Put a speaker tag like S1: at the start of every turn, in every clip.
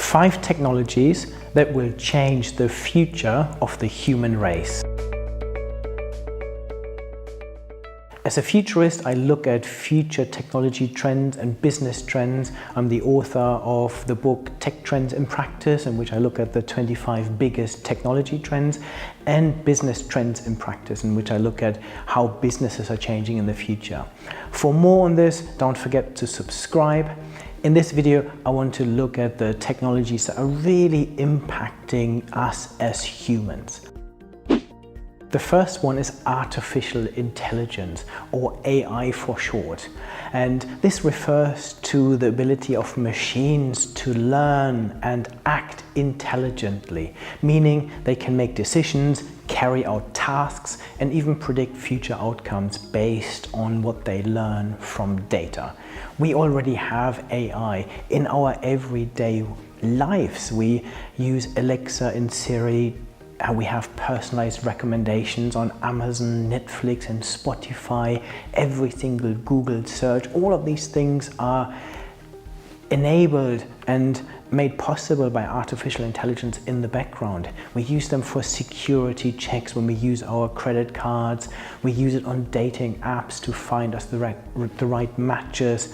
S1: 5 technologies that will change the future of the human race. As a futurist, I look at future technology trends and business trends. I'm the author of the book Tech Trends in Practice, in which I look at the 25 biggest technology trends, and Business Trends in Practice, in which I look at how businesses are changing in the future. For more on this, don't forget to subscribe. In this video, I want to look at the technologies that are really impacting us as humans. The first one is artificial intelligence, or AI for short. And this refers to the ability of machines to learn and act intelligently, meaning they can make decisions, carry out tasks, and even predict future outcomes based on what they learn from data. We already have AI in our everyday lives. We use Alexa and Siri. We have personalized recommendations on Amazon, Netflix and Spotify, every single Google search. All of these things are enabled and made possible by artificial intelligence in the background. We use them for security checks when we use our credit cards. We use it on dating apps to find us the right matches.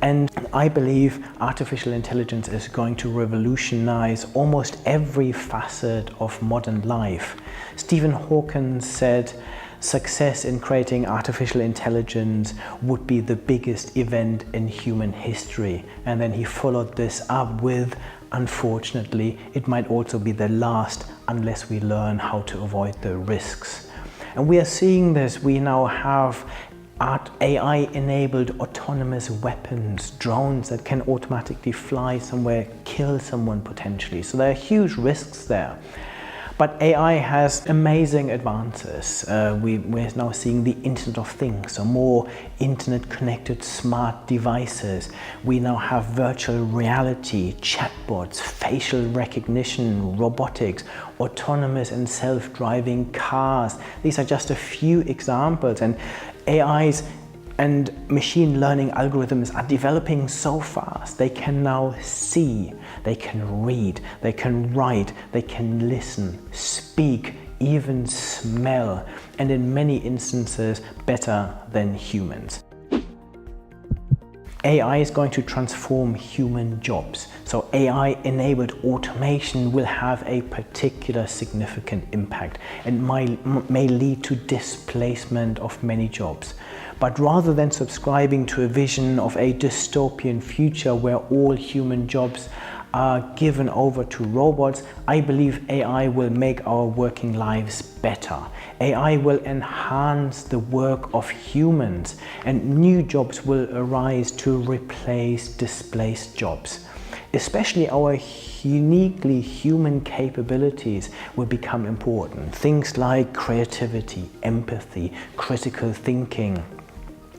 S1: And I believe artificial intelligence is going to revolutionize almost every facet of modern life. Stephen Hawking said, "Success in creating artificial intelligence would be the biggest event in human history." And then he followed this up with, "Unfortunately, it might also be the last unless we learn how to avoid the risks." And we are seeing this. We now have AI-enabled autonomous weapons, drones that can automatically fly somewhere, kill someone potentially. So there are huge risks there. But AI has amazing advances. We're now seeing the Internet of Things, so more internet-connected smart devices. We now have virtual reality, chatbots, facial recognition, robotics, autonomous and self-driving cars. These are just a few examples, and AIs and machine learning algorithms are developing so fast. They can now see, they can read, they can write, they can listen, speak, even smell, and in many instances better than humans. AI is going to transform human jobs. So AI-enabled automation will have a particular significant impact and may lead to displacement of many jobs. But rather than subscribing to a vision of a dystopian future where all human jobs are given over to robots, I believe AI will make our working lives better. AI will enhance the work of humans, and new jobs will arise to replace displaced jobs. Especially our uniquely human capabilities will become important. Things like creativity, empathy, critical thinking.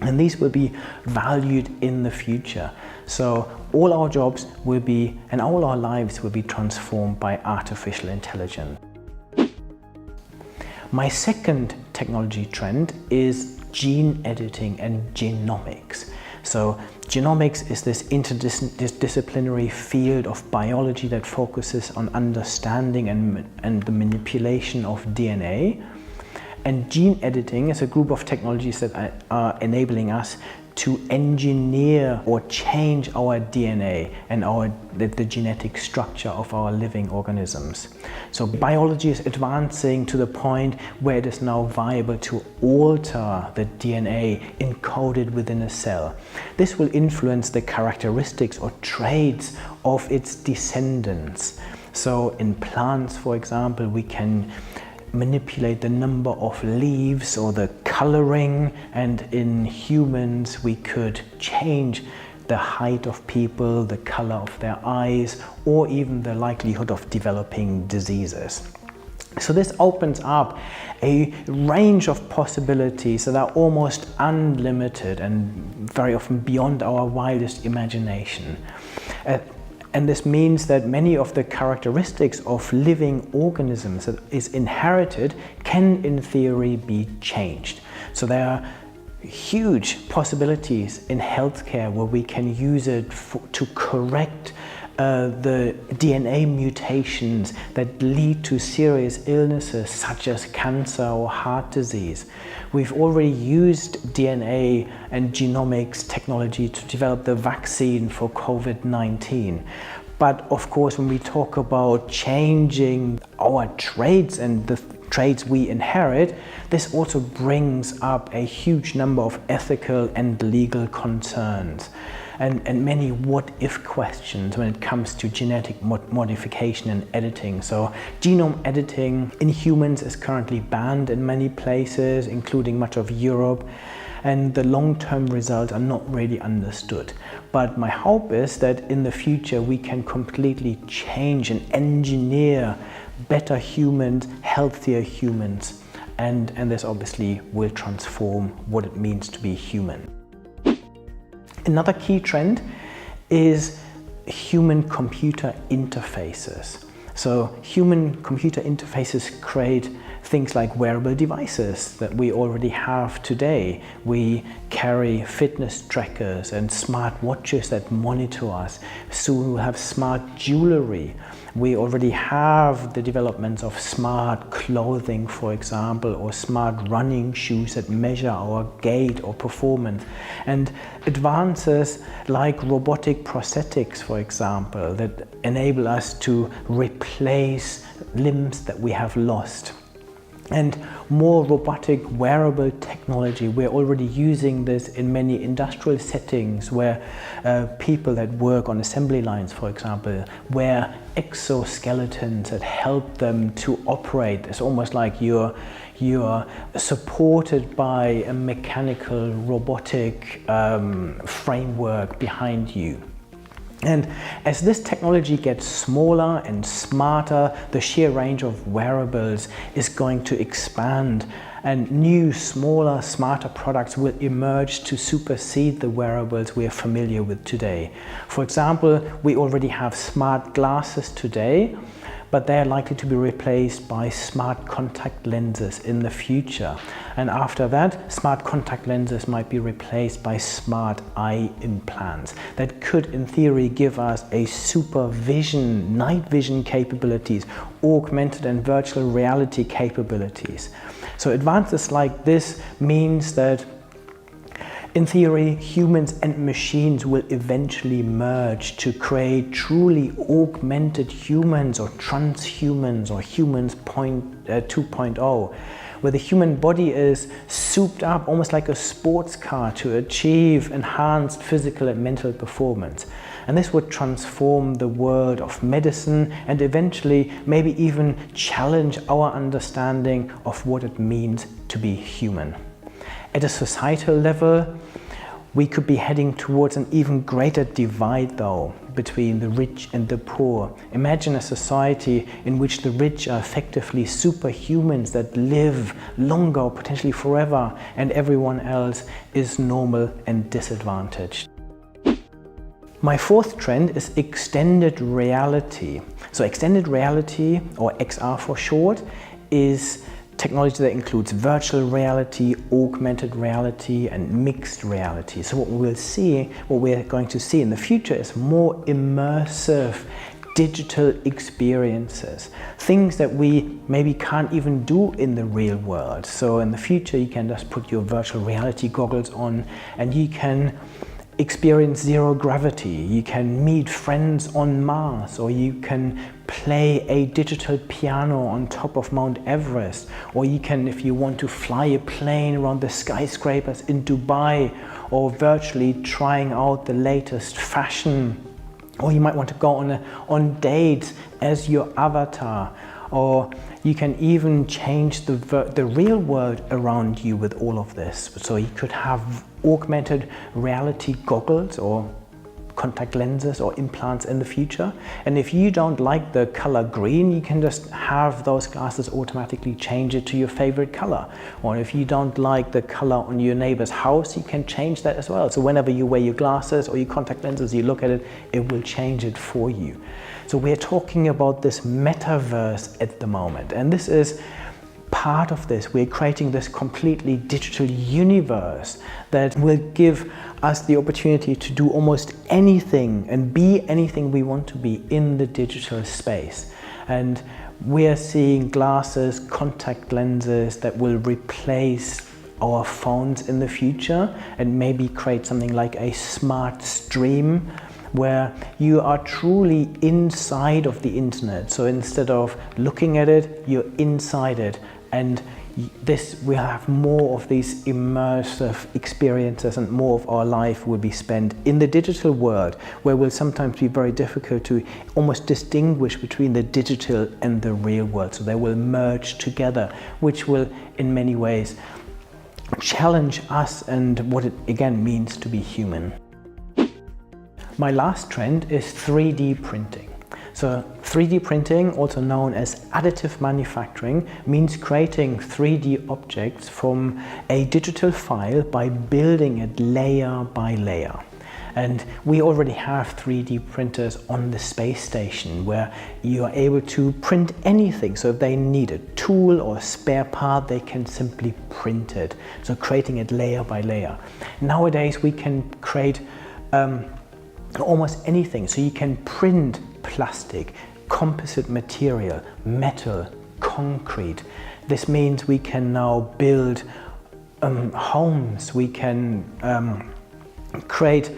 S1: And these will be valued in the future. So all our jobs will be, and all our lives will be transformed by artificial intelligence. My second technology trend is gene editing and genomics. So genomics is this interdisciplinary field of biology that focuses on understanding and the manipulation of DNA. And gene editing is a group of technologies that are enabling us to engineer or change our DNA and the genetic structure of our living organisms. So biology is advancing to the point where it is now viable to alter the DNA encoded within a cell. This will influence the characteristics or traits of its descendants. So in plants, for example, we can manipulate the number of leaves or the coloring, and in humans we could change the height of people, the color of their eyes, or even the likelihood of developing diseases. So this opens up a range of possibilities that are almost unlimited and very often beyond our wildest imagination. And this means that many of the characteristics of living organisms that is inherited can, in theory, be changed. So there are huge possibilities in healthcare where we can use it to correct the DNA mutations that lead to serious illnesses such as cancer or heart disease. We've already used DNA and genomics technology to develop the vaccine for COVID-19. But of course, when we talk about changing our traits and the traits we inherit, this also brings up a huge number of ethical and legal concerns and many what-if questions when it comes to genetic modification and editing. So genome editing in humans is currently banned in many places, including much of Europe, and the long-term results are not really understood. But my hope is that in the future we can completely change and engineer better humans, healthier humans, and this obviously will transform what it means to be human. Another key trend is human-computer interfaces. So human-computer interfaces create things like wearable devices that we already have today. We carry fitness trackers and smart watches that monitor us. Soon we'll have smart jewelry. We already have the developments of smart clothing, for example, or smart running shoes that measure our gait or performance. And advances like robotic prosthetics, for example, that enable us to replace limbs that we have lost. And more robotic wearable technology. We're already using this in many industrial settings where people that work on assembly lines, for example, wear exoskeletons that help them to operate. It's almost like you're supported by a mechanical robotic framework behind you. And as this technology gets smaller and smarter, the sheer range of wearables is going to expand, and new, smaller, smarter products will emerge to supersede the wearables we are familiar with today. For example, we already have smart glasses today, but they are likely to be replaced by smart contact lenses in the future. And after that, smart contact lenses might be replaced by smart eye implants that could, in theory, give us a supervision, night vision capabilities, augmented and virtual reality capabilities. So advances like this means that in theory, humans and machines will eventually merge to create truly augmented humans or transhumans or humans 2.0, where the human body is souped up almost like a sports car to achieve enhanced physical and mental performance. And this would transform the world of medicine and eventually maybe even challenge our understanding of what it means to be human. At a societal level, we could be heading towards an even greater divide, though, between the rich and the poor. Imagine a society in which the rich are effectively superhumans that live longer or potentially forever, and everyone else is normal and disadvantaged. My fourth trend is extended reality. So extended reality, or XR for short, is technology that includes virtual reality, augmented reality, and mixed reality. So what we're going to see in the future is more immersive digital experiences, things that we maybe can't even do in the real world. So in the future, you can just put your virtual reality goggles on and you can experience zero gravity, you can meet friends on Mars, or you can play a digital piano on top of Mount Everest, or you can, if you want to, fly a plane around the skyscrapers in Dubai, or virtually trying out the latest fashion, or you might want to go on dates as your avatar, or you can even change the real world around you with all of this. So you could have augmented reality goggles or contact lenses or implants in the future. And if you don't like the color green, you can just have those glasses automatically change it to your favorite color. Or if you don't like the color on your neighbor's house, you can change that as well. So whenever you wear your glasses or your contact lenses, you look at it, it will change it for you. So we're talking about this metaverse at the moment, and this is part of this. We're creating this completely digital universe that will give us the opportunity to do almost anything and be anything we want to be in the digital space. And we're seeing glasses, contact lenses that will replace our phones in the future and maybe create something like a smart stream where you are truly inside of the internet. So instead of looking at it, you're inside it. And we have more of these immersive experiences, and more of our life will be spent in the digital world, where it will sometimes be very difficult to almost distinguish between the digital and the real world. So they will merge together, which will in many ways challenge us and what it again means to be human. My last trend is 3D printing. So 3D printing, also known as additive manufacturing, means creating 3D objects from a digital file by building it layer by layer. And we already have 3D printers on the space station where you are able to print anything. So if they need a tool or a spare part, they can simply print it. So creating it layer by layer. Nowadays we can create almost anything. So you can print plastic, composite material, metal, concrete. This means we can now build homes. We can create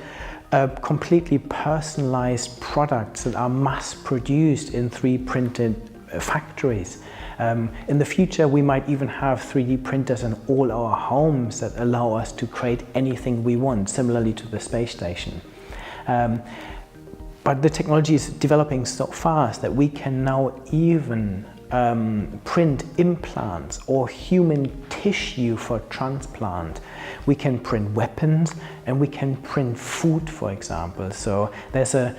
S1: completely personalized products that are mass produced in 3D printed factories. In the future, we might even have 3D printers in all our homes that allow us to create anything we want, similarly to the space station. But the technology is developing so fast that we can now even print implants or human tissue for transplant. We can print weapons and we can print food, for example. So there's a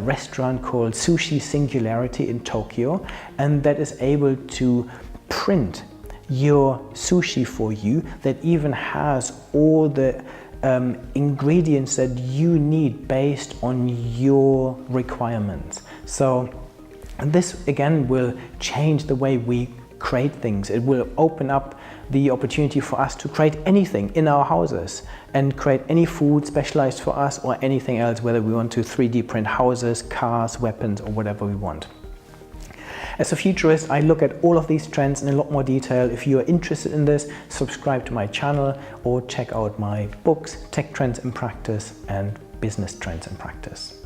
S1: restaurant called Sushi Singularity in Tokyo, and that is able to print your sushi for you, that even has all the ingredients that you need based on your requirements. So this again will change the way we create things. It will open up the opportunity for us to create anything in our houses and create any food specialized for us or anything else, whether we want to 3D print houses, cars, weapons, or whatever we want. As a futurist, I look at all of these trends in a lot more detail. If you are interested in this, subscribe to my channel or check out my books, Tech Trends in Practice and Business Trends in Practice.